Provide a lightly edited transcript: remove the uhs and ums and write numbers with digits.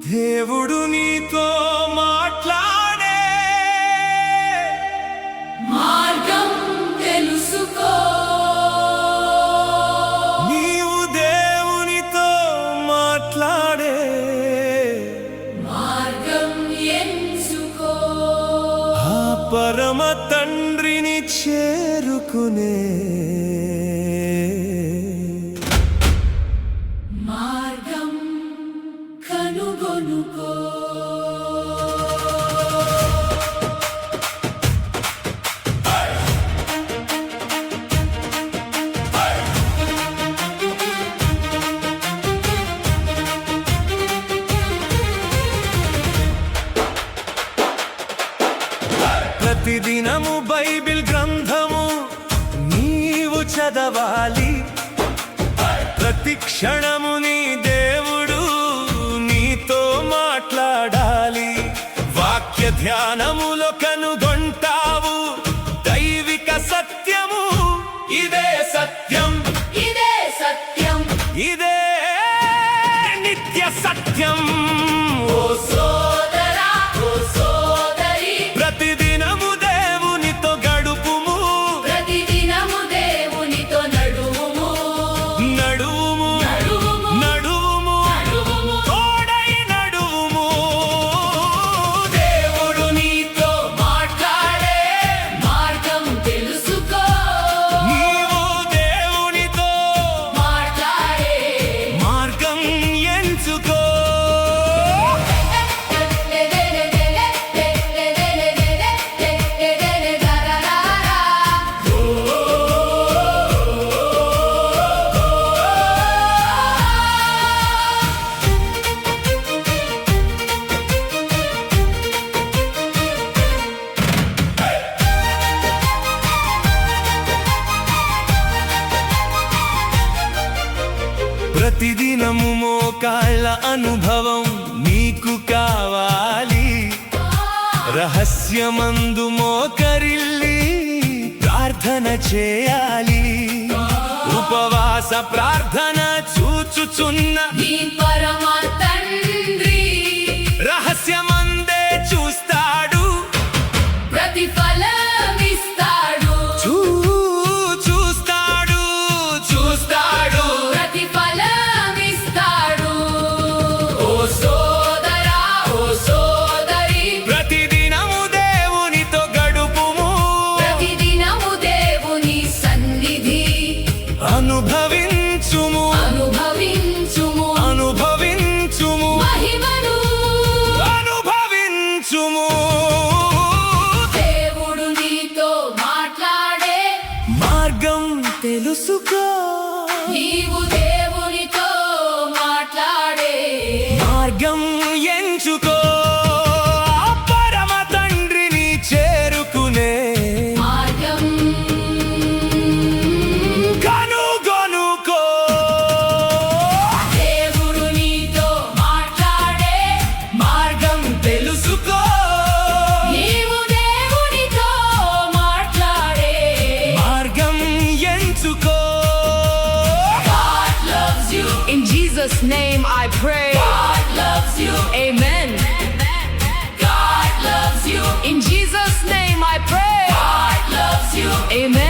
దేవుడు నీతో మాట్లాడే మార్గం తెలుసుకో. నీవు దేవునితో మాట్లాడే మార్గం ఎంచుకో. ఆ పరమ తండ్రిని చేరుకునే మార్గం కనుగొనుకో. ప్రతిదినము బైబిల్ గ్రంథము నీవు చదవాలి. ప్రతి క్షణము నీ దేవుడు నీతో మాట్లాడాలి. వాక్య ధ్యానములో కనుగొంటావు దైవిక సత్యము. ఇదే సత్యం, ఇదే సత్యం, ఇదే నిత్య సత్యం. ఓ సోదరా, ఓ సోదరి, ప్రతిదినము దేవునితో గడుపుము. ప్రతిదినము దేవునితో నడువుము. నడువుము, నడువుము, నడువుము, నడువుము. తోడై నడువుము. దేవుడు నీతో మాట్లాడే మార్గం తెలుసుకో. నీవు దేవునితో మాట్లాడే మార్గం ఎంచుకో. ప్రతిదినము మోకాళ్ళ అనుభవం నీకు కావాలి. రహస్యమందు మోకరిల్లి ప్రార్థన చేయాలి. ఉపవాస ప్రార్థన చూచుచున్న నీ పరమ తండ్రి రహస్యమందే చూస్తాడు. ప్రతిఫలమిస్తాడు. చూస్తాడు, చూస్తాడు. ప్రతిఫలమిస్తాడు. ఓ సోదరా, ఓ సోదరి, ప్రతిదినము దేవునితో గడుపుము. ప్రతిదినము దేవుని సన్నిధి అనుభవించుము, అనుభవించుము. అనుభవించుము, మహిమను అనుభవించుము. దేవుడు నీతో మాట్లాడే మార్గం తెలుసుకో. నీవు దేవునితో మాట్లాడే మార్గం ఎంచుకో. ఆ పరమ తండ్రిని చేరుకునే మార్గం కనుగొనుకో. దేవుడు నీతో మాట్లాడే మార్గం తెలుసుకో. నీవు దేవునితో మాట్లాడే మార్గం ఎంచుకో. God loves you. In Jesus' name I pray. God loves you. Amen. God loves you. In Jesus' name I pray. God loves you. Amen.